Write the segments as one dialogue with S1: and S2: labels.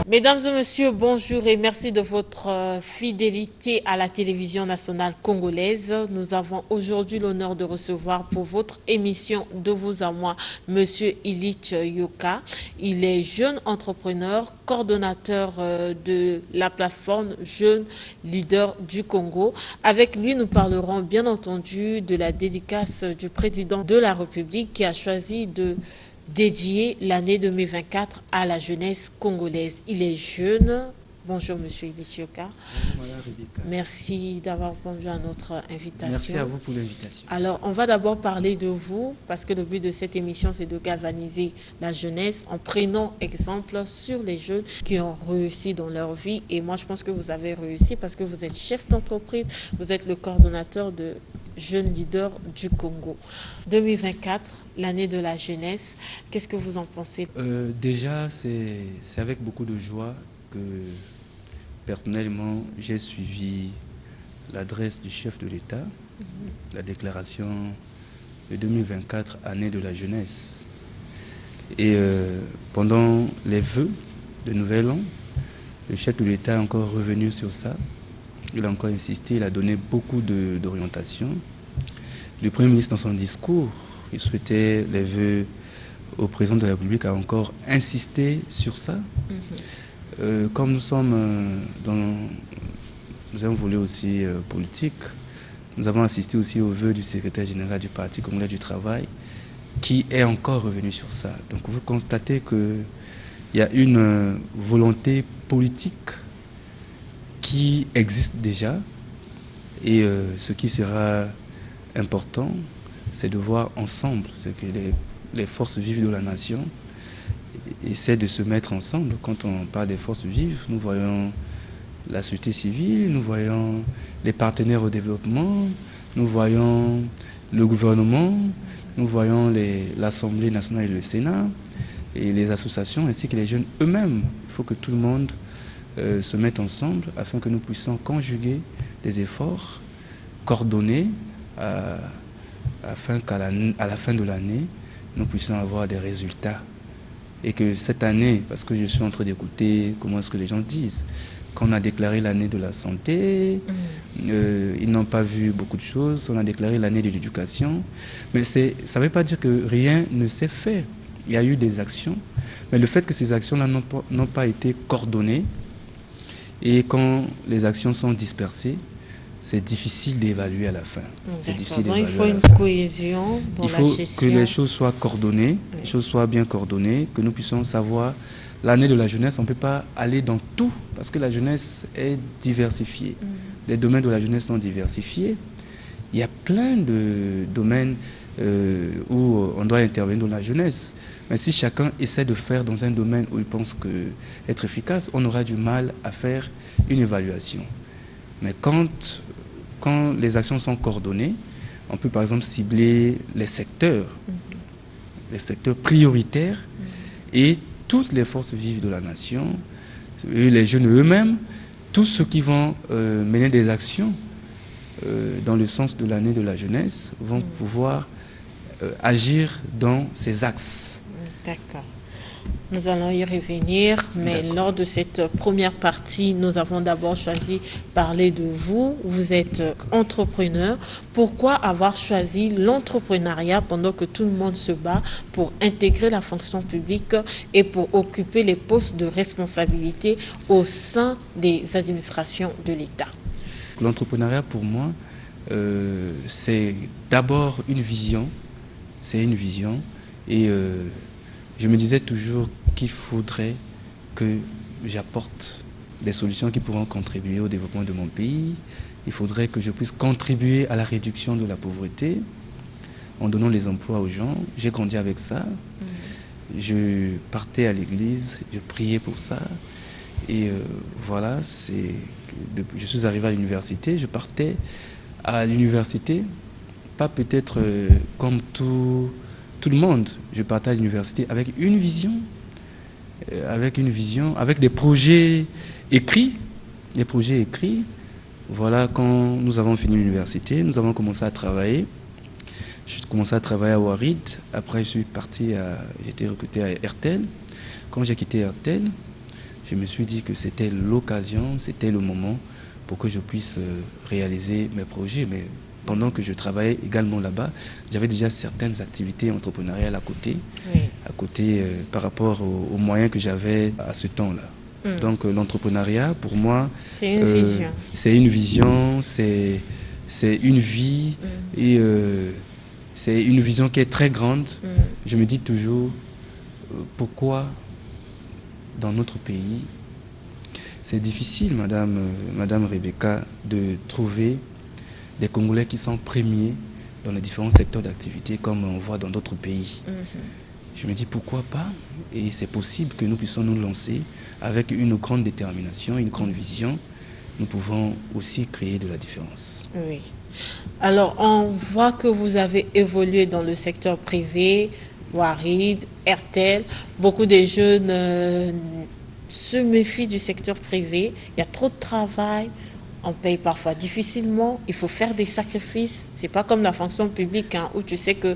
S1: Mesdames et messieurs, bonjour et merci de votre fidélité à la télévision nationale congolaise. Nous avons aujourd'hui l'honneur de recevoir pour votre émission De vous à moi, Monsieur Illich Yoka. Il est jeune entrepreneur, coordonnateur de la plateforme Jeunes Leaders du Congo. Avec lui, nous parlerons bien entendu de la dédicace du président de la République qui a choisi de dédié l'année 2024 à la jeunesse congolaise. Il est jeune. Bonjour Monsieur Illich Yoka.
S2: Bonjour Madame Rebecca.
S1: Merci d'avoir répondu à notre invitation.
S2: Merci à vous pour l'invitation.
S1: Alors, on va d'abord parler de vous, parce que le but de cette émission, c'est de galvaniser la jeunesse en prenant exemple sur les jeunes qui ont réussi dans leur vie. Et moi, je pense que vous avez réussi parce que vous êtes chef d'entreprise, vous êtes le coordonnateur de Jeunes Leaders du Congo. 2024, l'année de la jeunesse, qu'est-ce que vous en pensez?
S2: Déjà, c'est avec beaucoup de joie que personnellement j'ai suivi l'adresse du chef de l'État, la déclaration de 2024, année de la jeunesse. Et pendant les vœux de Nouvel An, le chef de l'État est encore revenu sur ça. Il a encore insisté, il a donné beaucoup d'orientations. Le Premier ministre, dans son discours, il souhaitait les vœux au président de la République, a encore insisté sur ça. Comme nous sommes nous avons voulu aussi politique, nous avons assisté aussi aux vœux du secrétaire général du Parti congolais du travail, qui est encore revenu sur ça. Donc vous constatez qu'il y a une volonté politique qui existe déjà, et ce qui sera important, c'est de voir ensemble, c'est que les forces vives de la nation essaient de se mettre ensemble. Quand on parle des forces vives, nous voyons la société civile, nous voyons les partenaires au développement, nous voyons le gouvernement, nous voyons l'Assemblée nationale et le Sénat, et les associations, ainsi que les jeunes eux-mêmes. Il faut que tout le monde se mettre ensemble afin que nous puissions conjuguer des efforts coordonnés afin qu'à la fin de l'année, nous puissions avoir des résultats. Et que cette année, parce que je suis en train d'écouter comment est-ce que les gens disent, qu'on a déclaré l'année de la santé, ils n'ont pas vu beaucoup de choses, on a déclaré l'année de l'éducation, mais ça ne veut pas dire que rien ne s'est fait. Il y a eu des actions, mais le fait que ces actions-là n'ont pas été coordonnées, et quand les actions sont dispersées, c'est difficile d'évaluer à la fin. C'est difficile d'évaluer.
S1: Il faut une cohésion dans la gestion.
S2: Il faut que les choses soient coordonnées, les choses soient bien coordonnées, que nous puissions savoir l'année de la jeunesse. On ne peut pas aller dans tout, parce que la jeunesse est diversifiée. Les domaines de la jeunesse sont diversifiés. Il y a plein de domaines où on doit intervenir dans la jeunesse. Mais si chacun essaie de faire dans un domaine où il pense être efficace, on aura du mal à faire une évaluation. Mais quand les actions sont coordonnées, on peut par exemple cibler les secteurs prioritaires, et toutes les forces vives de la nation, les jeunes eux-mêmes, tous ceux qui vont mener des actions dans le sens de l'année de la jeunesse vont pouvoir agir dans ces axes.
S1: D'accord. Nous allons y revenir, mais lors de cette première partie, nous avons d'abord choisi de parler de vous. Vous êtes entrepreneur. Pourquoi avoir choisi l'entrepreneuriat pendant que tout le monde se bat pour intégrer la fonction publique et pour occuper les postes de responsabilité au sein des administrations de l'État?
S2: L'entrepreneuriat, pour moi, c'est d'abord une vision. C'est une vision. Et je me disais toujours qu'il faudrait que j'apporte des solutions qui pourront contribuer au développement de mon pays. Il faudrait que je puisse contribuer à la réduction de la pauvreté en donnant les emplois aux gens. J'ai grandi avec ça. Je partais à l'église, je priais pour ça. Et voilà, je suis arrivé à l'université. Je partais à l'université, pas peut-être comme tout le monde. Je partais à l'université avec une vision, avec des projets écrits. Voilà, quand nous avons fini l'université, nous avons commencé à travailler. J'ai commencé à travailler à Ouarid. Après, j'ai été recruté à RTL. Quand j'ai quitté RTL, je me suis dit que c'était l'occasion, c'était le moment pour que je puisse réaliser mes projets. Mais pendant que je travaillais également là-bas, j'avais déjà certaines activités entrepreneuriales à côté, par rapport aux moyens que j'avais à ce temps-là. Donc l'entrepreneuriat, pour moi,
S1: c'est une vision.
S2: C'est une vision, c'est une vie et c'est une vision qui est très grande. Je me dis toujours, pourquoi dans notre pays, c'est difficile, Madame Rebecca, de trouver des Congolais qui sont premiers dans les différents secteurs d'activité comme on voit dans d'autres pays. Je me dis pourquoi pas, et c'est possible que nous puissions nous lancer avec une grande détermination, une grande vision. Nous pouvons aussi créer de la différence.
S1: Oui. Alors, on voit que vous avez évolué dans le secteur privé, Warid, Airtel. Beaucoup de jeunes se méfient du secteur privé. Il y a trop de travail. On paye parfois difficilement. Il faut faire des sacrifices. C'est pas comme la fonction publique où tu sais que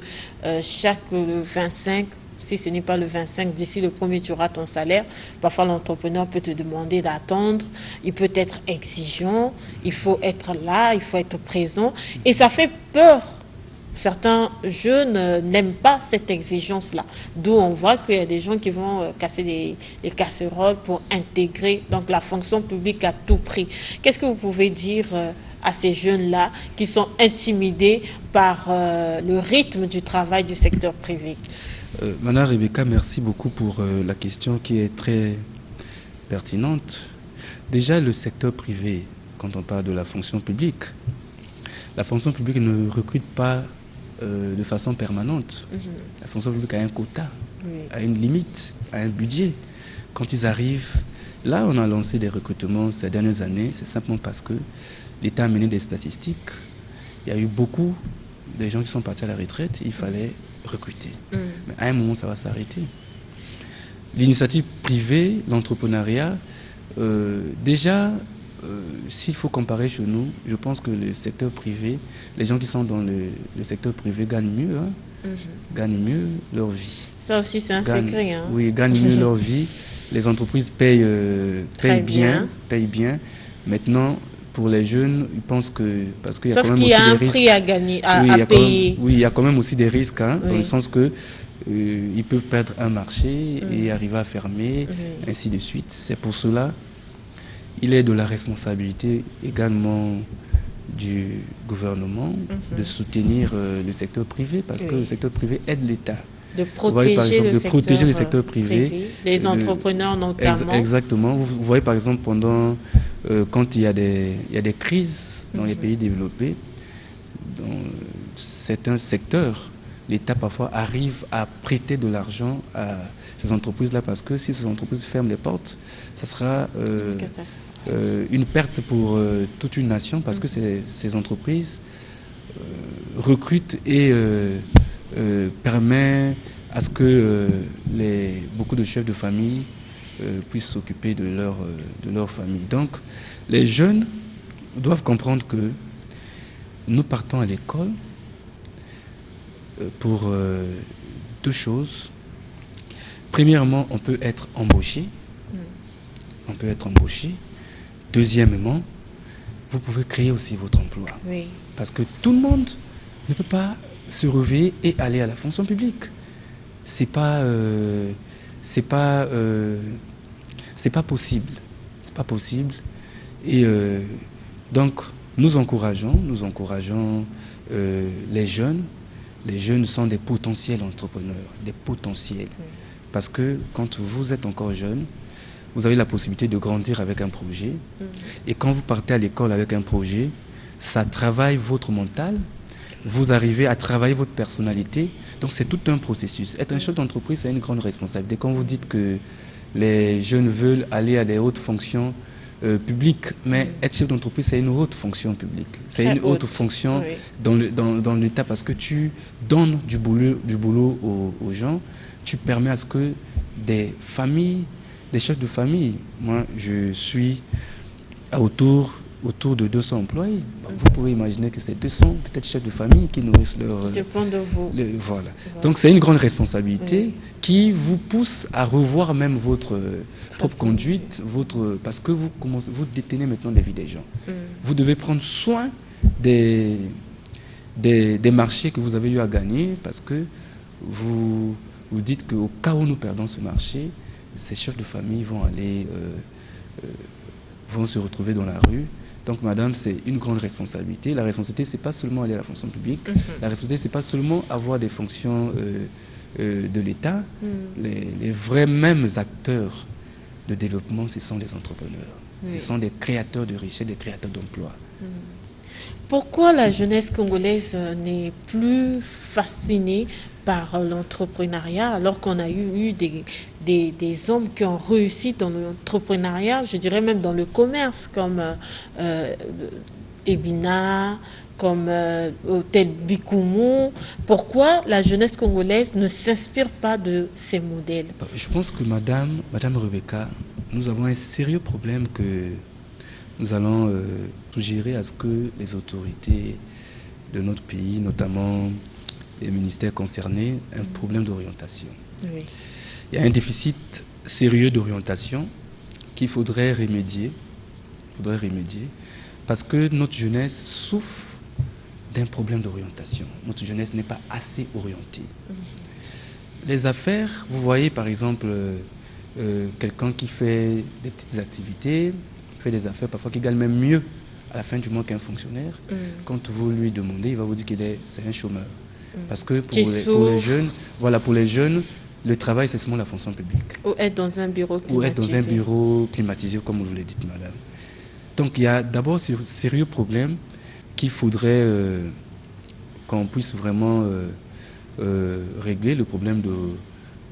S1: chaque le 25, si ce n'est pas le 25, d'ici le 1er, tu auras ton salaire. Parfois, l'entrepreneur peut te demander d'attendre. Il peut être exigeant. Il faut être là, il faut être présent. Et ça fait peur. Certains jeunes n'aiment pas cette exigence-là. D'où on voit qu'il y a des gens qui vont casser les casseroles pour intégrer donc, la fonction publique à tout prix. Qu'est-ce que vous pouvez dire à ces jeunes-là qui sont intimidés par le rythme du travail du secteur privé?
S2: Madame Rebecca, merci beaucoup pour la question qui est très pertinente. Déjà, le secteur privé, quand on parle de la fonction publique ne recrute pas de façon permanente. La fonction publique a un quota, a une limite, a un budget. Quand ils arrivent, là on a lancé des recrutements ces dernières années, c'est simplement parce que l'État a mené des statistiques. Il y a eu beaucoup de gens qui sont partis à la retraite, il fallait recruter. Mais à un moment, ça va s'arrêter. L'initiative privée, l'entrepreneuriat, déjà, s'il faut comparer chez nous, je pense que le secteur privé, les gens qui sont dans le secteur privé gagnent mieux, gagnent mieux leur vie.
S1: Ça aussi, c'est un secret.
S2: Oui, gagnent mieux leur vie. Les entreprises payent bien. Maintenant, pour les jeunes, ils pensent que... Parce qu'il y a quand même
S1: qu'il y a un
S2: risques,
S1: prix à gagner, à payer.
S2: Oui, il y a quand même aussi des risques, dans le sens que ils peuvent perdre un marché et arriver à fermer, ainsi de suite. C'est pour cela il est de la responsabilité également du gouvernement de soutenir le secteur privé, parce que le secteur privé aide l'État.
S1: De protéger,
S2: le secteur privé,
S1: les entrepreneurs notamment.
S2: Exactement. Vous voyez par exemple quand il y a des crises dans les pays développés, dans certains secteurs, l'État parfois arrive à prêter de l'argent à ces entreprises-là, parce que si ces entreprises ferment les portes, ça sera une perte pour toute une nation, parce que ces entreprises recrutent et permettent à ce que beaucoup de chefs de famille puissent s'occuper de leur famille. Donc, les jeunes doivent comprendre que nous partons à l'école pour deux choses. Premièrement, on peut être embauché. Deuxièmement, vous pouvez créer aussi votre emploi.
S1: Oui.
S2: Parce que tout le monde ne peut pas se réveiller et aller à la fonction publique. C'est pas possible. C'est pas possible. Et donc, nous encourageons les jeunes. Les jeunes sont des potentiels entrepreneurs, des potentiels. Parce que quand vous êtes encore jeune, vous avez la possibilité de grandir avec un projet. Et quand vous partez à l'école avec un projet, ça travaille votre mental. Vous arrivez à travailler votre personnalité. Donc c'est tout un processus. Être un chef d'entreprise, c'est une grande responsabilité. Quand vous dites que les jeunes veulent aller à des hautes fonctions publiques, mais être chef d'entreprise, c'est une haute fonction publique. C'est une haute fonction dans l'État, parce que tu donnes du boulot aux gens. Tu permets à ce que des familles, des chefs de famille, moi je suis autour autour de 200 employés. Vous pouvez imaginer que c'est 200 peut-être chefs de famille qui nourrissent leur...
S1: Dépend de vous.
S2: Voilà. Donc c'est une grande responsabilité
S1: Oui.
S2: qui vous pousse à revoir même votre propre
S1: Façon.
S2: conduite, parce que vous détenez maintenant la vie des gens. Vous devez prendre soin des marchés que vous avez eu à gagner, parce que vous dites qu'au cas où nous perdons ce marché, ces chefs de famille vont se retrouver dans la rue. Donc, madame, c'est une grande responsabilité. La responsabilité, ce n'est pas seulement aller à la fonction publique. La responsabilité, ce n'est pas seulement avoir des fonctions de l'État. Les vrais mêmes acteurs de développement, ce sont les entrepreneurs.
S1: Oui.
S2: Ce sont des créateurs de richesses, des créateurs d'emplois.
S1: Pourquoi la jeunesse congolaise n'est plus fascinée par l'entrepreneuriat alors qu'on a eu des hommes qui ont réussi dans l'entrepreneuriat, je dirais même dans le commerce, comme Ebina, comme Hôtel Bikumu. Pourquoi la jeunesse congolaise ne s'inspire pas de ces modèles?
S2: Je pense que Madame Rebecca, nous avons un sérieux problème que nous allons suggérer à ce que les autorités de notre pays, notamment les ministères concernés, aient un problème d'orientation.
S1: Oui.
S2: Il y a un déficit sérieux d'orientation qu'il faudrait remédier. Parce que notre jeunesse souffre d'un problème d'orientation. Notre jeunesse n'est pas assez orientée. Les affaires, vous voyez par exemple quelqu'un qui fait des petites activités, fait des affaires parfois qui gagne même mieux à la fin du mois qu'un fonctionnaire. Quand vous lui demandez, il va vous dire c'est un chômeur. Parce que pour les jeunes, le travail c'est seulement la fonction publique.
S1: Ou être dans un bureau climatisé.
S2: Ou être dans un bureau climatisé, comme vous le dites, madame. Donc il y a d'abord ce sérieux problème qu'il faudrait qu'on puisse vraiment régler, le problème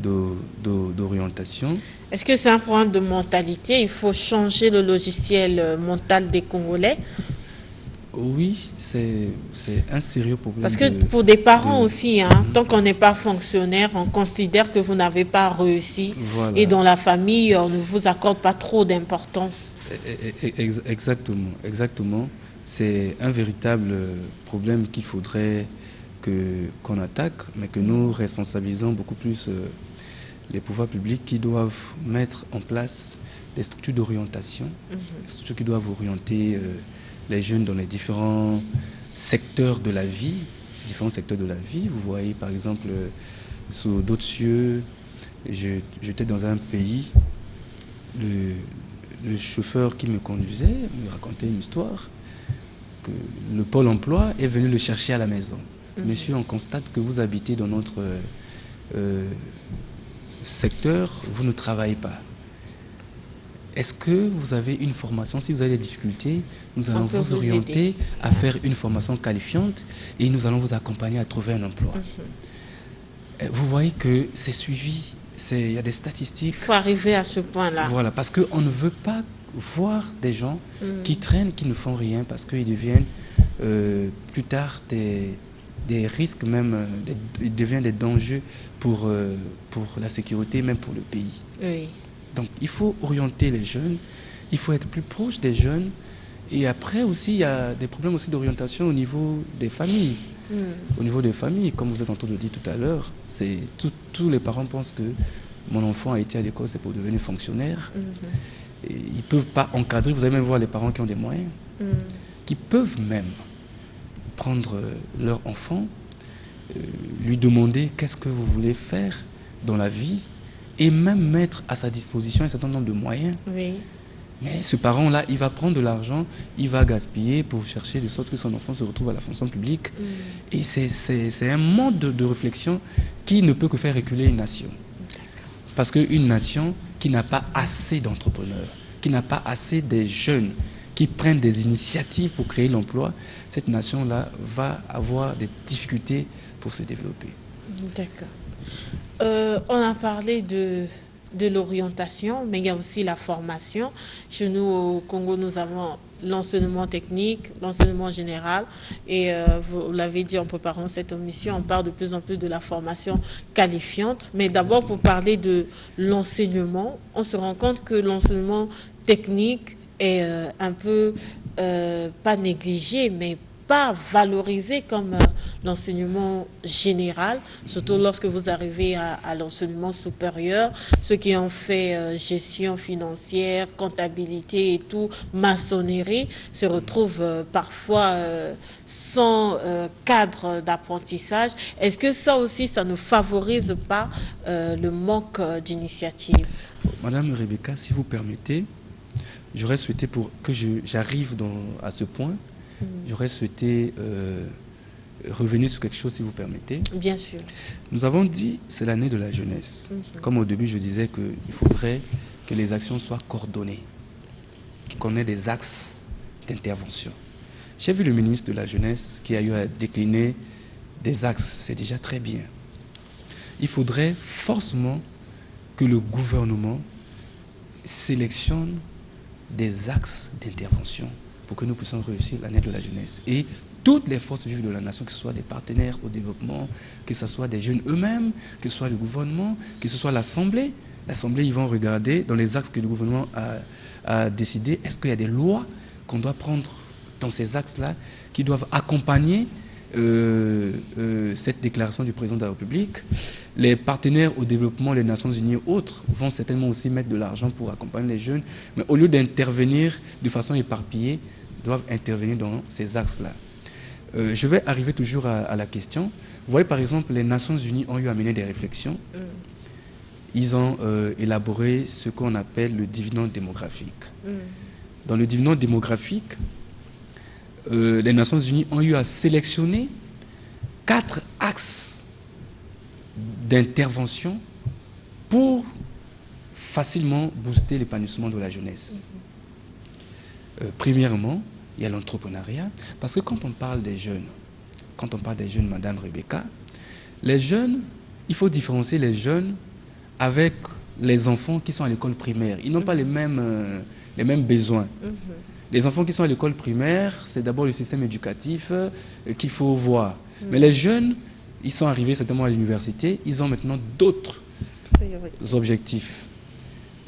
S2: d'orientation.
S1: Est-ce que c'est un problème de mentalité? Il faut changer le logiciel mental des Congolais?
S2: Oui, c'est un sérieux problème.
S1: Parce que pour des parents aussi, tant qu'on n'est pas fonctionnaire, on considère que vous n'avez pas réussi. Voilà. Et dans la famille, on ne vous accorde pas trop d'importance.
S2: Exactement. C'est un véritable problème qu'il faudrait qu'on attaque, mais que nous responsabilisons beaucoup plus les pouvoirs publics qui doivent mettre en place des structures d'orientation, des structures qui doivent orienter les jeunes dans les différents secteurs de la vie. Vous voyez par exemple sous d'autres cieux, j'étais dans un pays, le chauffeur qui me conduisait me racontait une histoire que le pôle emploi est venu le chercher à la maison. Monsieur, on constate que vous habitez dans notre secteur, vous ne travaillez pas. Est-ce que vous avez une formation? Si vous avez des difficultés, nous allons vous orienter à faire une formation qualifiante et nous allons vous accompagner à trouver un emploi. Vous voyez que c'est suivi, il y a des statistiques.
S1: Il faut arriver à ce point-là.
S2: Voilà, parce qu'on ne veut pas voir des gens qui traînent, qui ne font rien, parce qu'ils deviennent plus tard des risques, même, ils deviennent des dangers pour la sécurité, même pour le pays.
S1: Oui.
S2: Donc il faut orienter les jeunes, il faut être plus proche des jeunes. Et après aussi, il y a des problèmes aussi d'orientation au niveau des familles. Au niveau des familles, comme vous êtes en train de dire tout à l'heure, tous les parents pensent que mon enfant a été à l'école, c'est pour devenir fonctionnaire. Et ils ne peuvent pas encadrer. Vous allez même voir les parents qui ont des moyens, qui peuvent même prendre leur enfant, lui demander qu'est-ce que vous voulez faire dans la vie, et même mettre à sa disposition un certain nombre de moyens.
S1: Oui.
S2: Mais ce parent-là, il va prendre de l'argent, il va gaspiller pour chercher de sorte que son enfant se retrouve à la fonction publique. Et c'est un mode de réflexion qui ne peut que faire reculer une nation. Parce qu'une nation qui n'a pas assez d'entrepreneurs, qui n'a pas assez de jeunes qui prennent des initiatives pour créer l'emploi, cette nation-là va avoir des difficultés pour se développer.
S1: D'accord. On a parlé de l'orientation, mais il y a aussi la formation. Chez nous, au Congo, nous avons l'enseignement technique, l'enseignement général. Et vous l'avez dit en préparant cette émission, on parle de plus en plus de la formation qualifiante. Mais d'abord, pour parler de l'enseignement, on se rend compte que l'enseignement technique est un peu, pas négligé, mais pas valorisé comme l'enseignement général, surtout lorsque vous arrivez à l'enseignement supérieur, ceux qui ont fait gestion financière, comptabilité et tout, maçonnerie, se retrouvent parfois sans cadre d'apprentissage. Est-ce que ça aussi, ça ne favorise pas le manque d'initiative?
S2: Madame Rebecca, si vous permettez, j'aurais souhaité, pour que j'arrive à ce point, j'aurais souhaité revenir sur quelque chose, si vous permettez.
S1: Bien sûr.
S2: Nous avons dit, c'est l'année de la jeunesse. Comme au début, je disais qu'il faudrait que les actions soient coordonnées, qu'on ait des axes d'intervention. J'ai vu le ministre de la Jeunesse qui a eu à décliner des axes, c'est déjà très bien. Il faudrait forcément que le gouvernement sélectionne des axes d'intervention pour que nous puissions réussir l'année de la jeunesse. Et toutes les forces vives de la nation, que ce soit des partenaires au développement, que ce soit des jeunes eux-mêmes, que ce soit le gouvernement, que ce soit l'Assemblée. L'Assemblée, ils vont regarder dans les axes que le gouvernement a décidé, est-ce qu'il y a des lois qu'on doit prendre dans ces axes-là qui doivent accompagner cette déclaration du président de la République. Les partenaires au développement, les Nations Unies et autres, vont certainement aussi mettre de l'argent pour accompagner les jeunes, mais au lieu d'intervenir de façon éparpillée, doivent intervenir dans ces axes-là. Je vais arriver toujours à la question. Vous voyez, par exemple, les Nations Unies ont eu à mener des réflexions. Ils ont élaboré ce qu'on appelle le dividende démographique. Dans le dividende démographique, les Nations Unies ont eu à sélectionner 4 axes d'intervention pour facilement booster l'épanouissement de la jeunesse. Premièrement, il y a l'entrepreneuriat, parce que quand on parle des jeunes, Madame Rebecca, les jeunes, il faut différencier les jeunes avec les enfants qui sont à l'école primaire. Ils n'ont pas les mêmes besoins. Les enfants qui sont à l'école primaire, c'est d'abord le système éducatif qu'il faut voir. Mais les jeunes, ils sont arrivés certainement à l'université, ils ont maintenant d'autres objectifs.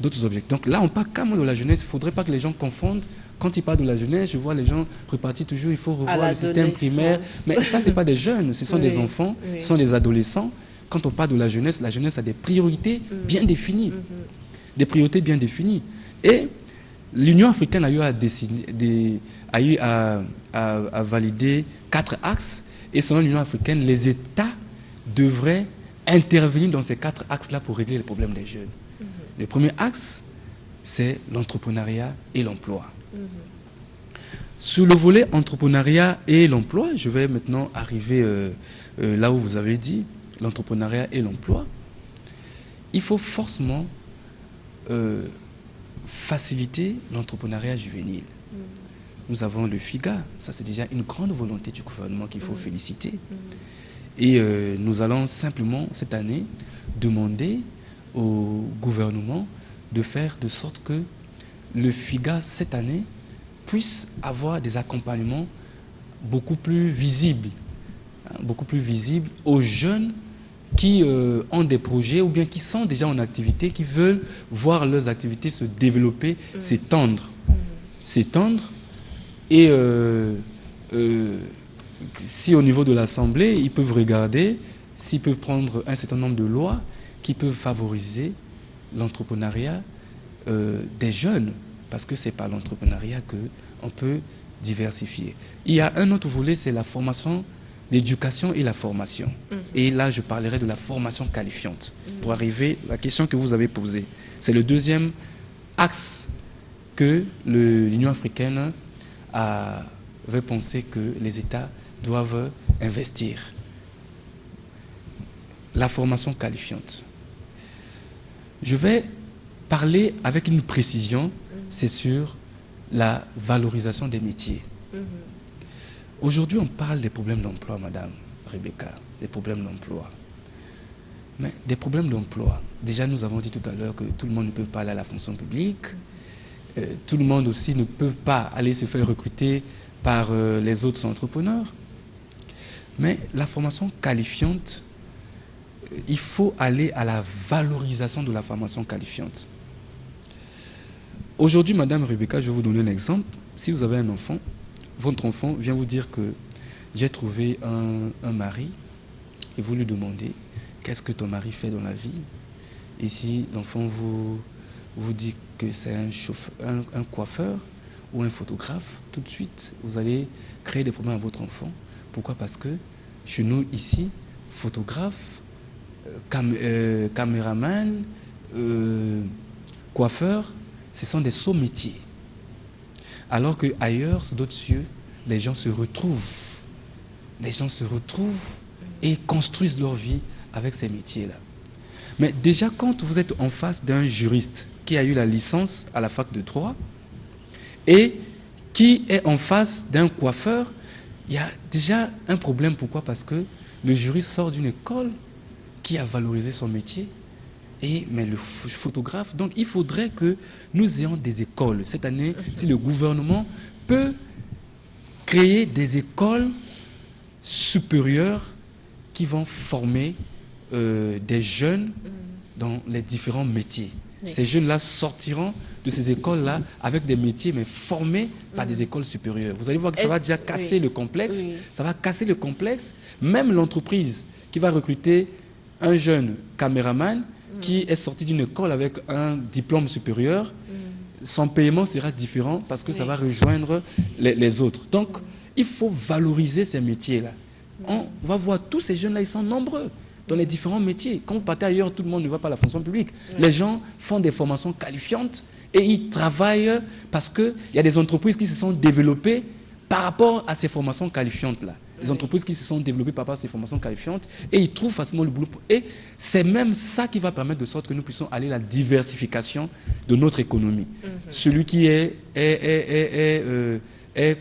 S2: Donc là, on parle carrément de la jeunesse. Il ne faudrait pas que les gens confondent. Quand ils parlent de la jeunesse, je vois les gens repartir toujours, il faut revoir le système primaire. Mais ça, ce n'est pas des jeunes, ce sont des enfants, ce sont des adolescents. Quand on parle de la jeunesse a des priorités bien définies. Des priorités bien définies. Et l'Union africaine a eu à valider 4 axes, et selon l'Union africaine, les États devraient intervenir dans ces 4 axes-là pour régler les problèmes des jeunes. Le premier axe, c'est l'entrepreneuriat et l'emploi. Sur le volet entrepreneuriat et l'emploi, je vais maintenant arriver là où vous avez dit, l'entrepreneuriat et l'emploi. Il faut forcément faciliter l'entrepreneuriat juvénile. Nous avons le FIGA, ça c'est déjà une grande volonté du gouvernement qu'il faut féliciter. Et nous allons simplement cette année demander au gouvernement de faire de sorte que le FIGA cette année puisse avoir des accompagnements beaucoup plus visibles aux jeunes qui ont des projets ou bien qui sont déjà en activité, qui veulent voir leurs activités se développer, s'étendre. Et si au niveau de l'Assemblée, ils peuvent regarder, s'ils peuvent prendre un certain nombre de lois qui peuvent favoriser l'entrepreneuriat des jeunes, parce que c'est par l'entrepreneuriat qu'on peut diversifier. Il y a un autre volet, c'est la formation, l'éducation et la formation. Et là, je parlerai de la formation qualifiante. Pour arriver à la question que vous avez posée. C'est le deuxième axe que l'Union africaine avait pensé que les États doivent investir. La formation qualifiante. Je vais parler avec une précision, c'est sur la valorisation des métiers. Aujourd'hui, on parle des problèmes d'emploi, Madame Rebecca, des problèmes d'emploi. Mais des problèmes d'emploi, déjà nous avons dit tout à l'heure que tout le monde ne peut pas aller à la fonction publique, tout le monde aussi ne peut pas aller se faire recruter par les autres entrepreneurs. Mais la formation qualifiante, il faut aller à la valorisation de la formation qualifiante. Aujourd'hui, Madame Rebecca, je vais vous donner un exemple. Si vous avez un enfant, votre enfant vient vous dire que j'ai trouvé un mari et vous lui demandez qu'est-ce que ton mari fait dans la vie. Et si l'enfant vous dit que c'est un coiffeur ou un photographe, tout de suite, vous allez créer des problèmes à votre enfant. Pourquoi? Parce que chez nous, ici, photographe, caméraman, coiffeur, ce sont des sots métiers. Alors qu'ailleurs, sur d'autres cieux, les gens se retrouvent. Les gens se retrouvent et construisent leur vie avec ces métiers-là. Mais déjà, quand vous êtes en face d'un juriste qui a eu la licence à la fac de droit et qui est en face d'un coiffeur, il y a déjà un problème. Pourquoi? Parce que le juriste sort d'une école qui a valorisé son métier, mais le photographe, donc il faudrait que nous ayons des écoles. Cette année, si le gouvernement peut créer des écoles supérieures qui vont former des jeunes dans les différents métiers. Oui. Ces jeunes-là sortiront de ces écoles-là avec des métiers, mais formés par des écoles supérieures. Vous allez voir que ça va déjà casser le complexe. Oui. Ça va casser le complexe. Même l'entreprise qui va recruter un jeune caméraman qui est sorti d'une école avec un diplôme supérieur, son paiement sera différent parce que ça va rejoindre les autres. Donc, il faut valoriser ces métiers-là. On va voir tous ces jeunes-là, ils sont nombreux dans les différents métiers. Quand vous partez ailleurs, tout le monde ne va pas à la fonction publique. Les gens font des formations qualifiantes et ils travaillent parce qu'il y a des entreprises qui se sont développées par rapport à ces formations qualifiantes-là. Les entreprises qui se sont développées par rapport à ces formations qualifiantes et ils trouvent facilement le boulot. Et c'est même ça qui va permettre de sorte que nous puissions aller à la diversification de notre économie. Celui qui est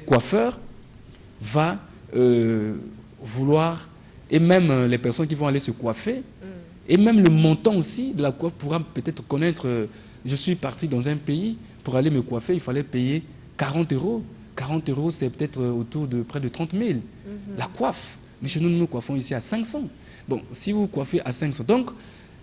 S2: coiffeur va vouloir, et même les personnes qui vont aller se coiffer, et même le montant aussi de la coiffe pourra peut-être connaître. Je suis parti dans un pays, pour aller me coiffer, il fallait payer 40 euros. 40 euros, c'est peut-être autour de près de 30 000. La coiffe. Mais chez nous, nous coiffons ici à 500. Bon, si vous coiffez à 500, donc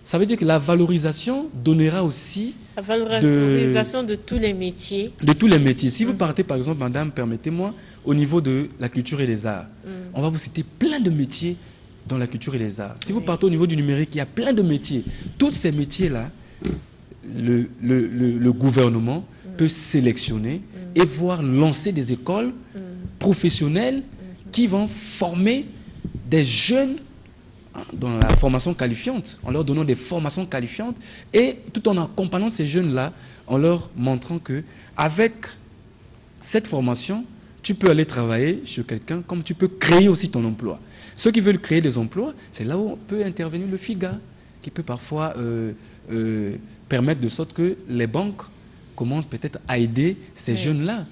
S2: ça veut dire que la valorisation donnera aussi...
S1: La valorisation de tous les métiers.
S2: De tous les métiers. Si vous partez, par exemple, madame, permettez-moi, au niveau de la culture et des arts, on va vous citer plein de métiers dans la culture et les arts. Si vous partez au niveau du numérique, il y a plein de métiers. Tous ces métiers-là, le gouvernement peut sélectionner et voir lancer des écoles professionnelles qui vont former des jeunes dans la formation qualifiante, en leur donnant des formations qualifiantes et tout en accompagnant ces jeunes-là, en leur montrant que avec cette formation, tu peux aller travailler chez quelqu'un comme tu peux créer aussi ton emploi. Ceux qui veulent créer des emplois, c'est là où peut intervenir le FIGA, qui peut parfois permettre de sorte que les banques commencent peut-être à aider ces jeunes-là,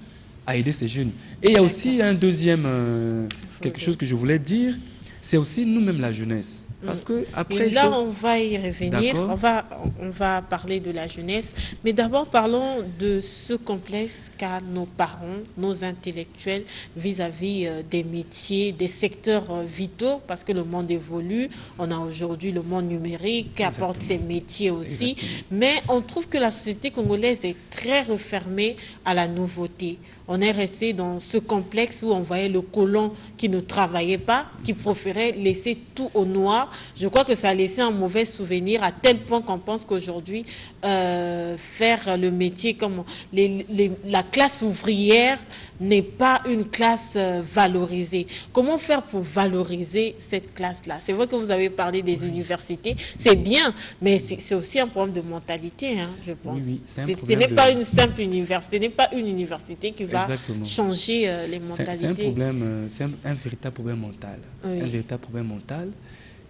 S2: à aider ces jeunes. Et il y a aussi un deuxième, quelque chose que je voulais dire, c'est aussi nous-mêmes la jeunesse. Parce que après,
S1: et là, on va y revenir, on va parler de la jeunesse, mais d'abord parlons de ce complexe qu'a nos parents, nos intellectuels vis-à-vis des métiers, des secteurs vitaux, parce que le monde évolue, on a aujourd'hui le monde numérique qui apporte ses métiers aussi, mais on trouve que la société congolaise est très refermée à la nouveauté. On est resté dans ce complexe où on voyait le colon qui ne travaillait pas, qui préférait laisser tout au noir. Je crois que ça a laissé un mauvais souvenir à tel point qu'on pense qu'aujourd'hui, faire le métier comme la classe ouvrière n'est pas une classe valorisée. Comment faire pour valoriser cette classe-là? C'est vrai que vous avez parlé des universités, c'est bien, mais c'est aussi un problème de mentalité, hein, je pense.
S2: Oui,
S1: ce n'est pas une simple université, ce n'est pas une université qui va changer les mentalités.
S2: C'est un problème, c'est un véritable problème mental. Un véritable problème mental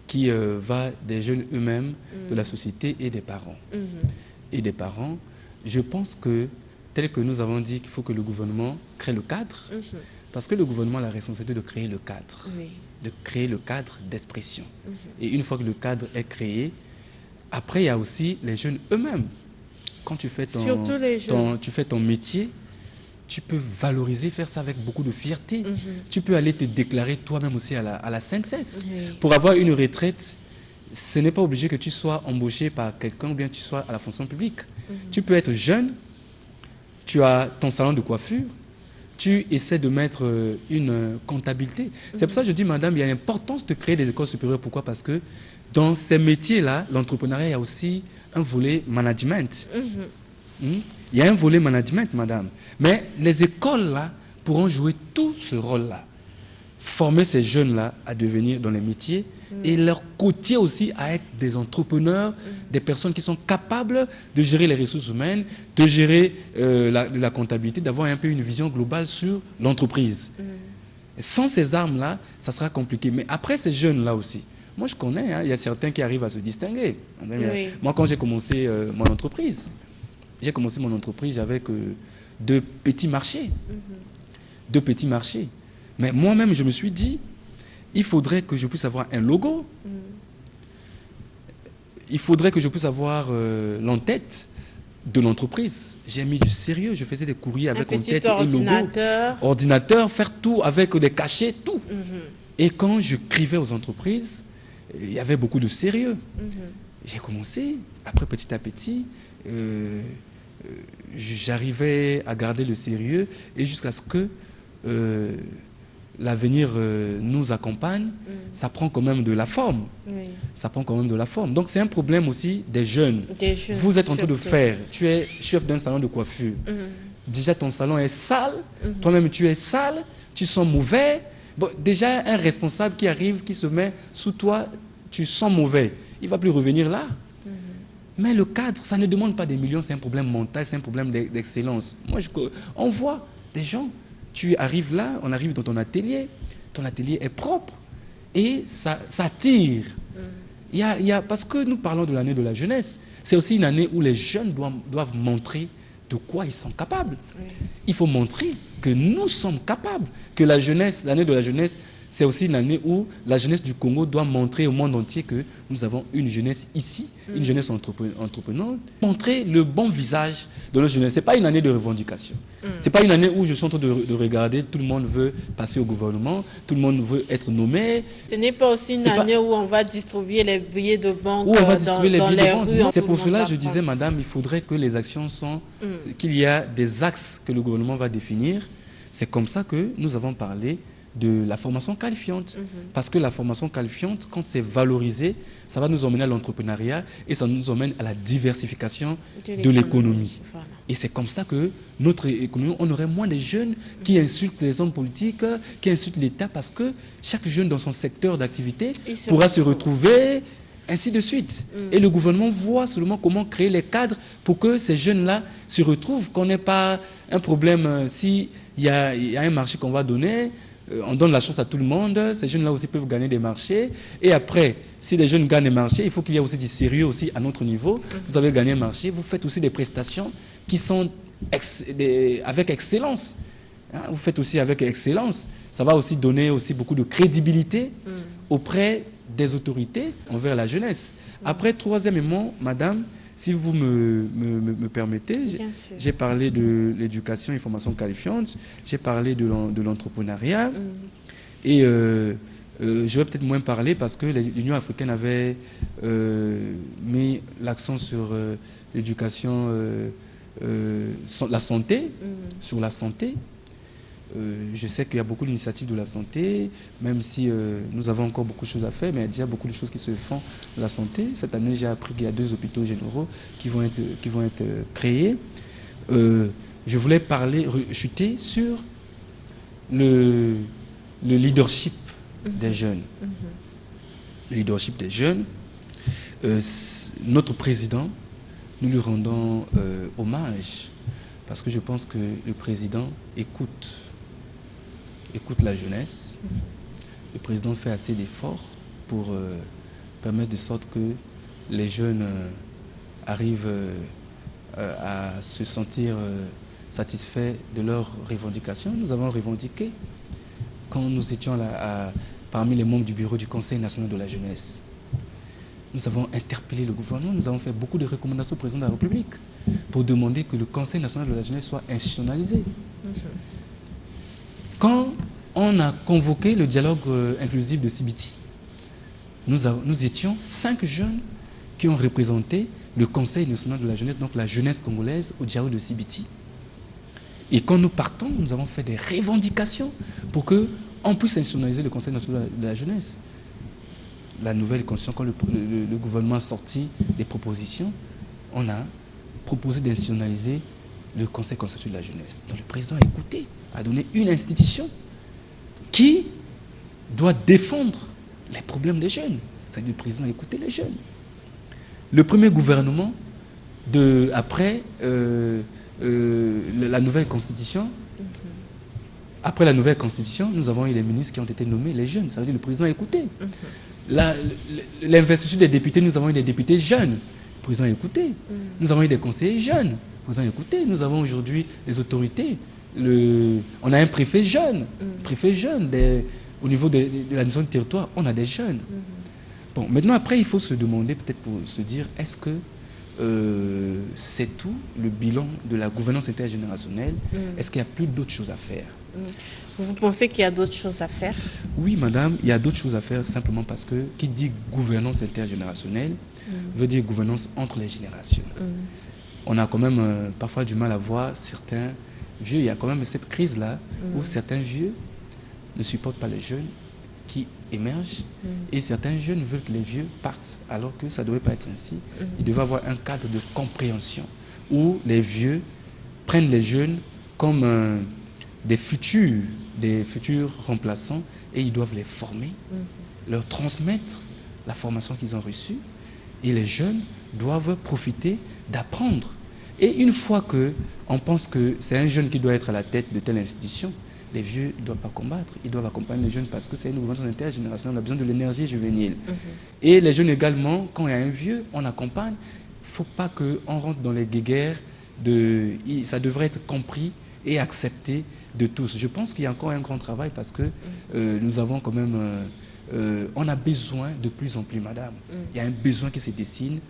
S2: qui va des jeunes eux-mêmes, de la société et des parents. Et des parents, je pense que, tel que nous avons dit qu'il faut que le gouvernement crée le cadre, parce que le gouvernement a la responsabilité de créer le cadre, de créer le cadre d'expression. Et une fois que le cadre est créé, après il y a aussi les jeunes eux-mêmes. Quand tu fais ton métier, tu peux valoriser, faire ça avec beaucoup de fierté. Tu peux aller te déclarer toi-même aussi à la CNSS. Pour avoir une retraite, ce n'est pas obligé que tu sois embauché par quelqu'un ou bien tu sois à la fonction publique. Tu peux être jeune, tu as ton salon de coiffure, tu essaies de mettre une comptabilité. C'est pour ça que je dis, madame, il y a l'importance de créer des écoles supérieures. Pourquoi? Parce que dans ces métiers-là, l'entrepreneuriat, il y a aussi un volet management. Il y a un volet management, madame. Mais les écoles-là pourront jouer tout ce rôle-là. Former ces jeunes-là à devenir dans les métiers et leur coacher aussi à être des entrepreneurs, des personnes qui sont capables de gérer les ressources humaines, de gérer la comptabilité, d'avoir un peu une vision globale sur l'entreprise. Sans ces armes-là, ça sera compliqué. Mais après ces jeunes-là aussi, moi je connais, hein, il y a certains qui arrivent à se distinguer. Oui. Moi quand j'ai commencé mon entreprise, j'avais que 2 petits marchés. 2 petits marchés. Mais moi-même, je me suis dit, il faudrait que je puisse avoir un logo. Il faudrait que je puisse avoir l'entête de l'entreprise. J'ai mis du sérieux. Je faisais des courriers avec en-tête et logo. Ordinateur, faire tout avec des cachets, tout. Et quand je écrivais aux entreprises, il y avait beaucoup de sérieux. J'ai commencé, après petit à petit, j'arrivais à garder le sérieux et jusqu'à ce que l'avenir nous accompagne, ça prend quand même de la forme. Ça prend quand même de la forme. Donc c'est un problème aussi des jeunes. Vous êtes en train de faire, tu es chef d'un salon de coiffure. Déjà ton salon est sale, toi-même tu es sale, tu sens mauvais. Bon, déjà un responsable qui arrive, qui se met sous toi, tu sens mauvais. Il ne va plus revenir là. Mais le cadre, ça ne demande pas des millions, c'est un problème mental, c'est un problème d'excellence. Moi, on voit des gens. Tu arrives là, on arrive dans ton atelier est propre et ça tire. Parce que nous parlons de l'année de la jeunesse, c'est aussi une année où les jeunes doivent montrer de quoi ils sont capables. Il faut montrer que nous sommes capables, que la jeunesse, l'année de la jeunesse, c'est aussi une année où la jeunesse du Congo doit montrer au monde entier que nous avons une jeunesse ici, une jeunesse entreprenante, montrer le bon visage de notre jeunesse. Ce n'est pas une année de revendication. Ce n'est pas une année où je suis en train de regarder, tout le monde veut passer au gouvernement, tout le monde veut être nommé.
S1: Ce n'est pas aussi une année où on va distribuer les billets de banque dans les rues.
S2: C'est pour cela que je disais, madame, il faudrait que les actions sont, qu'il y a des axes que le gouvernement va définir. C'est comme ça que nous avons parlé de la formation qualifiante. Parce que la formation qualifiante, quand c'est valorisé, ça va nous emmener à l'entrepreneuriat et ça nous emmène à la diversification de l'économie. Voilà. Et c'est comme ça que notre économie, on aurait moins de jeunes qui insultent les hommes politiques, qui insultent l'État, parce que chaque jeune dans son secteur d'activité pourra se retrouver, ainsi de suite. Et le gouvernement voit seulement comment créer les cadres pour que ces jeunes-là se retrouvent, qu'on n'ait pas un problème. S'il y a un marché qu'on va donner, on donne la chance à tout le monde, ces jeunes-là aussi peuvent gagner des marchés. Et après, si les jeunes gagnent des marchés, il faut qu'il y ait aussi du sérieux aussi à notre niveau. Vous avez gagné un marché, vous faites aussi des prestations qui sont avec excellence. Vous faites aussi avec excellence. Ça va aussi donner aussi beaucoup de crédibilité auprès des autorités envers la jeunesse. Après, troisièmement, madame, si vous me permettez, j'ai parlé de l'éducation et formation qualifiante, j'ai parlé de l'entrepreneuriat, et je vais peut-être moins parler parce que l'Union africaine avait mis l'accent sur l'éducation, la santé, sur la santé. Je sais qu'il y a beaucoup d'initiatives de la santé, même si nous avons encore beaucoup de choses à faire, mais il y a déjà beaucoup de choses qui se font de la santé. Cette année, j'ai appris qu'il y a 2 hôpitaux généraux qui vont être créés. Je voulais chuter sur le leadership des jeunes. Le leadership des jeunes. Notre président, nous lui rendons hommage, parce que je pense que le président écoute la jeunesse. Le président fait assez d'efforts pour permettre de sorte que les jeunes arrivent à se sentir satisfaits de leurs revendications. Nous avons revendiqué quand nous étions là, parmi les membres du bureau du Conseil national de la jeunesse. Nous avons interpellé le gouvernement, nous avons fait beaucoup de recommandations au président de la République pour demander que le Conseil national de la jeunesse soit institutionnalisé. Quand on a convoqué le dialogue inclusif de Sibiti, nous étions 5 jeunes qui ont représenté le Conseil national de la jeunesse, donc la jeunesse congolaise, au dialogue de Sibiti. Et quand nous partons, nous avons fait des revendications pour qu'on puisse institutionnaliser le Conseil national de la jeunesse. La nouvelle constitution, quand le gouvernement a sorti des propositions, on a proposé d'institutionnaliser le Conseil constitutionnel de la jeunesse. Donc le président a écouté, a donné une institution qui doit défendre les problèmes des jeunes. C'est-à-dire le président a écouté les jeunes. Le premier gouvernement, après la nouvelle constitution, après la nouvelle constitution, nous avons eu les ministres qui ont été nommés, les jeunes. Ça veut dire que le président a écouté. L'investiture des députés, nous avons eu des députés jeunes. Le président a écouté. Nous avons eu des conseillers jeunes. Le président a écouté. Nous avons aujourd'hui les autorités. On a un préfet jeune. Au niveau de l'administration du territoire, on a des jeunes. Bon, maintenant, après, il faut se demander, peut-être pour se dire, est-ce que c'est tout le bilan de la gouvernance intergénérationnelle? Est-ce qu'il y a plus d'autres choses à faire?
S1: Vous pensez qu'il y a d'autres choses à faire?
S2: Oui, madame, il y a d'autres choses à faire simplement parce que qui dit gouvernance intergénérationnelle veut dire gouvernance entre les générations. On a quand même parfois du mal à voir certains vieux. Il y a quand même cette crise-là où certains vieux ne supportent pas les jeunes qui émergent et certains jeunes veulent que les vieux partent alors que ça ne devrait pas être ainsi. Il devait y avoir un cadre de compréhension où les vieux prennent les jeunes comme des futurs remplaçants et ils doivent les former, leur transmettre la formation qu'ils ont reçue et les jeunes doivent profiter d'apprendre. Et une fois qu'on pense que c'est un jeune qui doit être à la tête de telle institution, les vieux ne doivent pas combattre, ils doivent accompagner les jeunes parce que c'est une gouvernance intergénérationnelle, on a besoin de l'énergie juvénile. Et les jeunes également, quand il y a un vieux, on accompagne. Il ne faut pas qu'on rentre dans les guéguerres, ça devrait être compris et accepté de tous. Je pense qu'il y a encore un grand travail parce que nous avons quand même... on a besoin de plus en plus, madame. Il y a un besoin qui se dessine.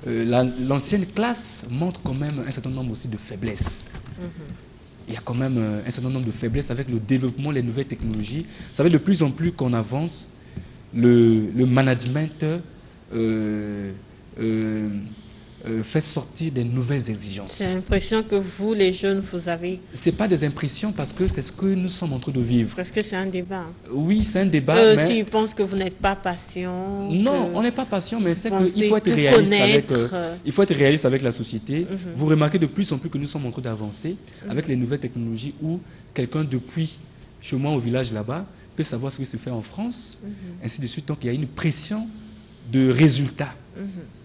S2: L'ancienne classe montre quand même un certain nombre aussi de faiblesses. Il y a quand même un certain nombre de faiblesses avec le développement, les nouvelles technologies. Vous savez, de plus en plus qu'on avance, le management fait sortir des nouvelles exigences.
S1: C'est l'impression que vous, les jeunes, vous avez...
S2: Ce n'est pas des impressions parce que c'est ce que nous sommes en train de vivre.
S1: Parce que c'est un débat.
S2: Oui, c'est un débat.
S1: Mais... S'ils pensent que vous n'êtes pas patient...
S2: Non, on n'est pas patient, mais c'est qu'il faut être réaliste il faut être réaliste avec la société. Vous remarquez de plus en plus que nous sommes en train d'avancer avec les nouvelles technologies où quelqu'un depuis chez moi au village là-bas peut savoir ce qui se fait en France, ainsi de suite. Donc il y a une pression de résultats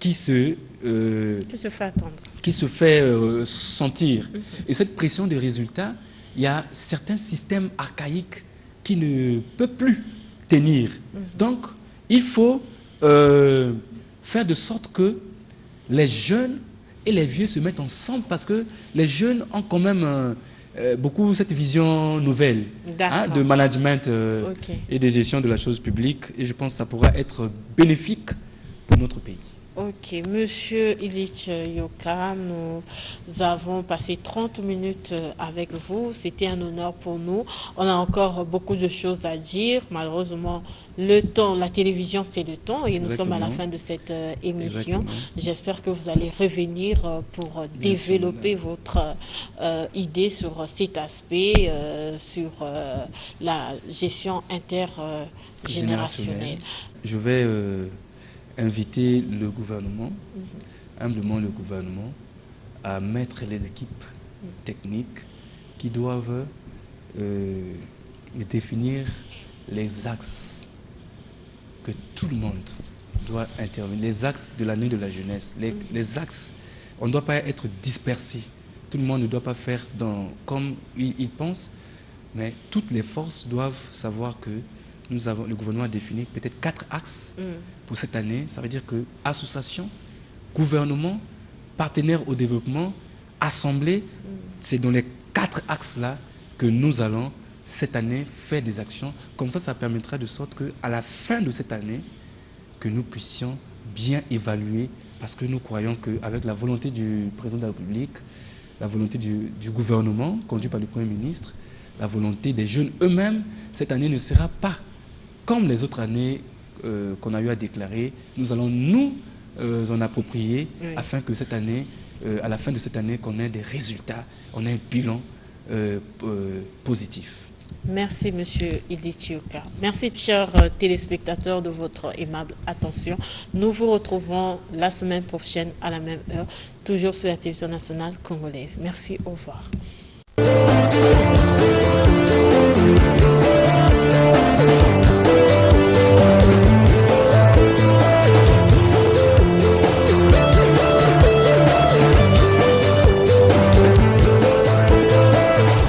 S2: qui se
S1: fait attendre,
S2: qui se fait sentir. Et cette pression de résultats, il y a certains systèmes archaïques qui ne peuvent plus tenir. Donc, il faut faire de sorte que les jeunes et les vieux se mettent ensemble parce que les jeunes ont quand même beaucoup cette vision nouvelle de management et de gestion de la chose publique. Et je pense que ça pourra être bénéfique pour notre pays.
S1: Ok, Monsieur Illich Yoka, nous avons passé 30 minutes avec vous. C'était un honneur pour nous. On a encore beaucoup de choses à dire. Malheureusement, le temps, la télévision, c'est le temps et nous sommes à la fin de cette émission. J'espère que vous allez revenir pour développer votre idée sur cet aspect, sur la gestion intergénérationnelle.
S2: Je vais... inviter le gouvernement, humblement le gouvernement, à mettre les équipes techniques qui doivent définir les axes que tout le monde doit intervenir, les axes de l'année de la jeunesse, les axes, on ne doit pas être dispersé. Tout le monde ne doit pas faire comme il pense, mais toutes les forces doivent savoir que le gouvernement a défini peut-être 4 axes pour cette année. Ça veut dire que association, gouvernement, partenaires au développement, assemblée, c'est dans les 4 axes-là que nous allons cette année faire des actions. Comme ça permettra de sorte qu'à la fin de cette année, que nous puissions bien évaluer, parce que nous croyons qu'avec la volonté du président de la République, la volonté du gouvernement, conduit par le Premier ministre, la volonté des jeunes eux-mêmes, cette année ne sera pas comme les autres années qu'on a eu à déclarer. Nous allons nous en approprier afin que cette année, à la fin de cette année, qu'on ait des résultats, on ait un bilan positif.
S1: Merci, Monsieur Idi Chioka. Merci, chers téléspectateurs, de votre aimable attention. Nous vous retrouvons la semaine prochaine à la même heure, toujours sur la télévision nationale congolaise. Merci, au revoir.